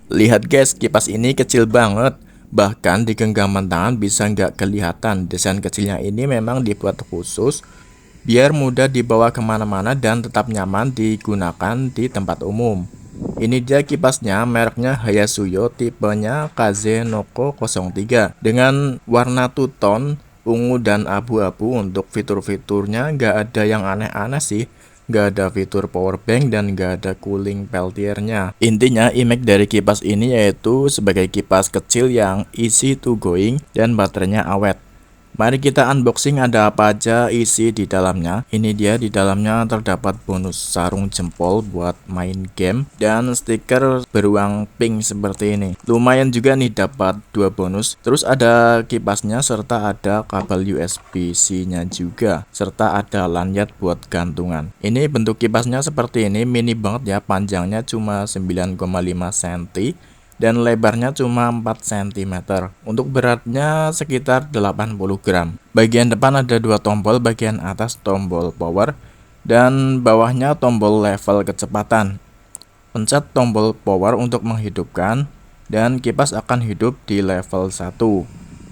Lihat guys, kipas ini kecil banget. Bahkan di genggaman tangan bisa nggak kelihatan. Desain kecilnya ini memang dibuat khusus biar mudah dibawa kemana-mana dan tetap nyaman digunakan di tempat umum. Ini dia kipasnya, mereknya Hayasuyo, tipenya Kazenoko 03 dengan warna two tone, ungu dan abu-abu. Untuk fitur-fiturnya nggak ada yang aneh-aneh sih. Nggak ada fitur power bank dan nggak ada cooling peltiernya. Intinya image dari kipas ini yaitu sebagai kipas kecil yang easy to going dan baterainya awet. Mari kita unboxing ada apa aja isi di dalamnya. Ini dia, di dalamnya terdapat bonus sarung jempol buat main game dan stiker beruang pink seperti ini. Lumayan juga nih, dapat 2 bonus. Terus ada kipasnya serta ada kabel USB-C-nya juga, serta ada lanyard buat gantungan. Ini bentuk kipasnya seperti ini, mini banget ya, panjangnya cuma 9,5 cm dan lebarnya cuma 4 cm. Untuk beratnya sekitar 80 gram. Bagian depan ada 2 tombol, bagian atas tombol power dan bawahnya tombol level kecepatan. Pencet tombol power untuk menghidupkan dan kipas akan hidup di level 1.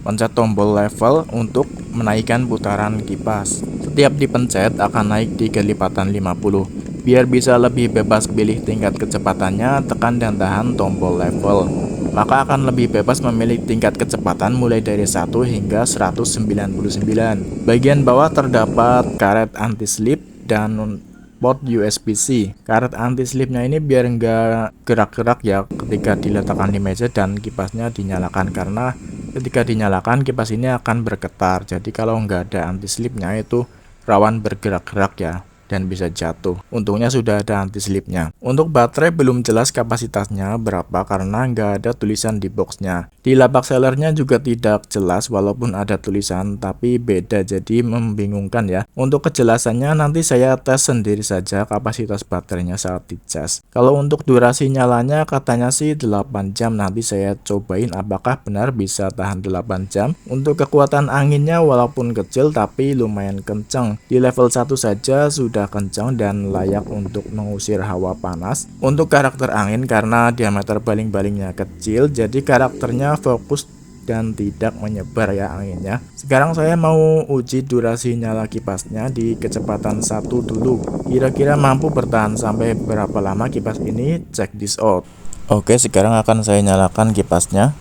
Pencet tombol level untuk menaikkan putaran kipas. Setiap dipencet akan naik 3 lipatan 50. Biar bisa lebih bebas pilih tingkat kecepatannya, tekan dan tahan tombol level. Maka akan lebih bebas memilih tingkat kecepatan mulai dari 1 hingga 199. Bagian bawah terdapat karet anti-slip dan port USB-C. Karet anti-slipnya ini biar nggak gerak-gerak ya ketika diletakkan di meja dan kipasnya dinyalakan, karena ketika dinyalakan kipas ini akan bergetar. Jadi kalau nggak ada anti-slipnya itu rawan bergerak-gerak ya dan bisa jatuh. Untungnya sudah ada anti-slipnya. Untuk baterai belum jelas kapasitasnya berapa karena nggak ada tulisan di boxnya. Di lapak sellernya juga tidak jelas walaupun ada tulisan, tapi beda jadi membingungkan ya. Untuk kejelasannya nanti saya tes sendiri saja kapasitas baterainya saat dicas. Kalau untuk durasi nyalanya katanya sih 8 jam, nanti saya cobain apakah benar bisa tahan 8 jam. Untuk kekuatan anginnya walaupun kecil tapi lumayan kencang. Di level 1 saja sudah kencang dan layak untuk mengusir hawa panas. Untuk karakter angin, karena diameter baling-balingnya kecil jadi karakternya fokus dan tidak menyebar ya anginnya. Sekarang saya mau uji durasi nyala kipasnya di kecepatan 1 dulu. Kira-kira mampu bertahan sampai berapa lama kipas ini? Check this out. Oke, sekarang akan saya nyalakan kipasnya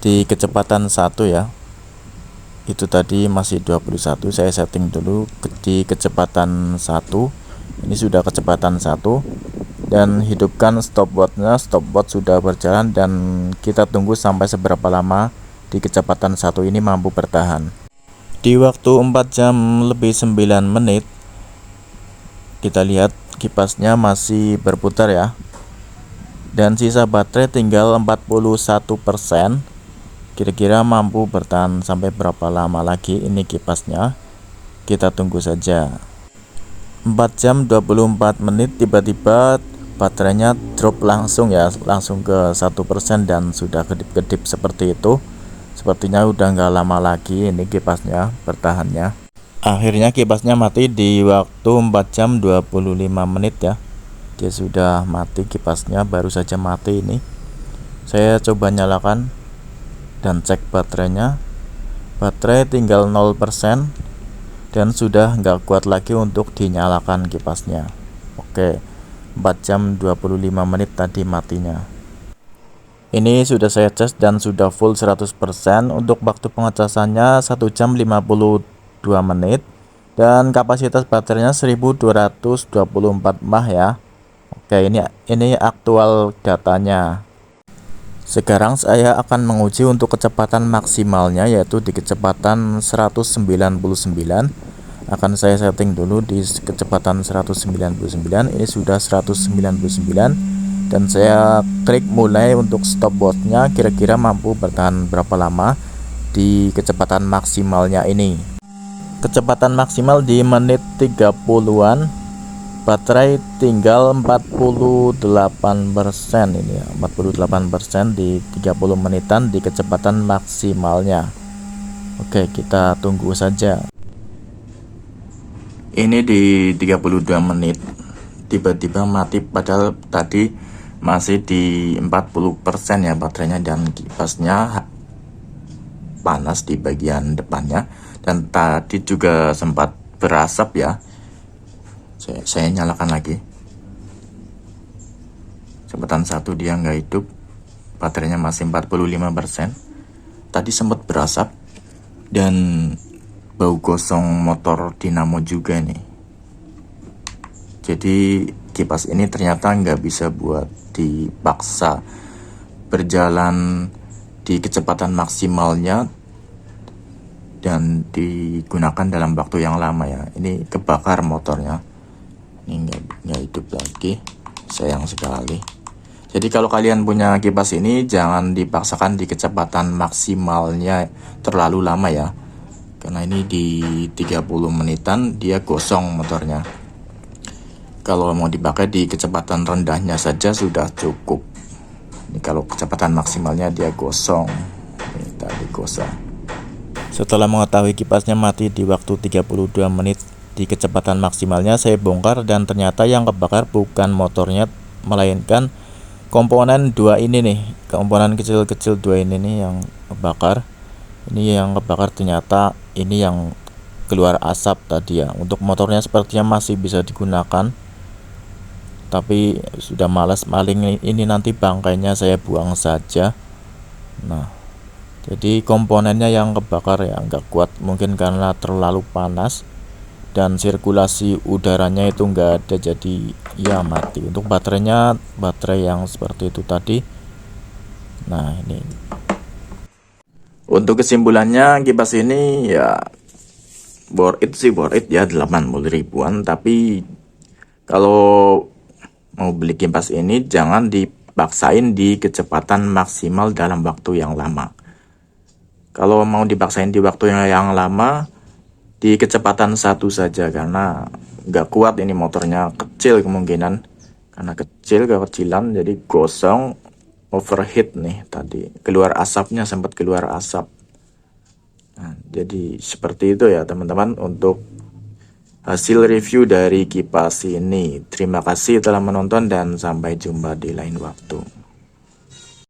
di kecepatan 1 ya. Itu tadi masih 21, saya setting dulu di kecepatan 1. Ini sudah kecepatan 1 dan hidupkan stopwatchnya. Stopwatch sudah berjalan dan kita tunggu sampai seberapa lama di kecepatan 1 ini mampu bertahan. Di waktu 4 jam lebih 9 menit kita lihat kipasnya masih berputar ya, dan sisa baterai tinggal 41%. Kira-kira mampu bertahan sampai berapa lama lagi ini kipasnya? Kita tunggu saja. 4 jam 24 menit tiba-tiba baterainya drop langsung ya, langsung ke 1% dan sudah kedip-kedip seperti itu. Sepertinya udah nggak lama lagi ini kipasnya bertahannya. Akhirnya kipasnya mati di waktu 4 jam 25 menit ya. Dia sudah mati kipasnya, baru saja mati ini. Saya coba nyalakan dan cek baterainya. Baterai tinggal 0% dan sudah nggak kuat lagi untuk dinyalakan kipasnya. Oke, 4 jam 25 menit tadi matinya. Ini sudah saya cas dan sudah full 100%. Untuk waktu pengecasannya 1 jam 52 menit dan kapasitas baterainya 1224 mAh ya. Oke, ini aktual datanya. Sekarang saya akan menguji untuk kecepatan maksimalnya, yaitu di kecepatan 199. Akan saya setting dulu di kecepatan 199. Ini sudah 199 dan saya klik mulai untuk stopwatchnya. Kira-kira mampu bertahan berapa lama di kecepatan maksimalnya ini. Kecepatan maksimal di menit 30-an. Baterai tinggal 48% ini ya, 48% di 30 menitan di kecepatan maksimalnya. Oke, kita tunggu saja. Ini di 32 menit tiba-tiba mati, padahal tadi masih di 40% ya baterainya, dan kipasnya panas di bagian depannya, dan tadi juga sempat berasap ya. Saya nyalakan lagi. Cepetan 1 dia nggak hidup, baterainya masih 45%. Tadi sempat berasap dan bau gosong motor dinamo juga nih. Jadi kipas ini ternyata nggak bisa buat dipaksa berjalan di kecepatan maksimalnya dan digunakan dalam waktu yang lama ya. Ini kebakar motornya, ini nggak hidup lagi, sayang sekali. Jadi kalau kalian punya kipas ini jangan dipaksakan di kecepatan maksimalnya terlalu lama ya, karena ini di 30 menitan dia gosong motornya. Kalau mau dipakai di kecepatan rendahnya saja sudah cukup. Ini kalau kecepatan maksimalnya dia gosong. Ini tadi gosong. Setelah mengetahui kipasnya mati di waktu 32 menit di kecepatan maksimalnya, saya bongkar dan ternyata yang kebakar bukan motornya, melainkan komponen 2 ini nih. Komponen kecil-kecil 2 ini nih yang kebakar. Ini yang kebakar ternyata ini yang keluar asap tadi ya. Untuk motornya sepertinya masih bisa digunakan, tapi sudah malas maling ini, nanti bangkainya saya buang saja. Nah, jadi komponennya yang kebakar ya nggak kuat, mungkin karena terlalu panas dan sirkulasi udaranya itu nggak ada, jadi ya mati. Untuk baterainya baterai yang seperti itu tadi. Nah, ini untuk kesimpulannya, kipas ini ya worth it ya, 80 ribuan. Tapi kalau mau beli kipas ini jangan dipaksain di kecepatan maksimal dalam waktu yang lama. Kalau mau dipaksain di waktu yang lama, di kecepatan 1 saja, karena nggak kuat ini motornya, kecil kemungkinan, karena kecilan jadi gosong, overheat nih tadi, keluar asapnya, sempat keluar asap. Nah, jadi seperti itu ya teman-teman untuk hasil review dari kipas ini. Terima kasih telah menonton dan sampai jumpa di lain waktu.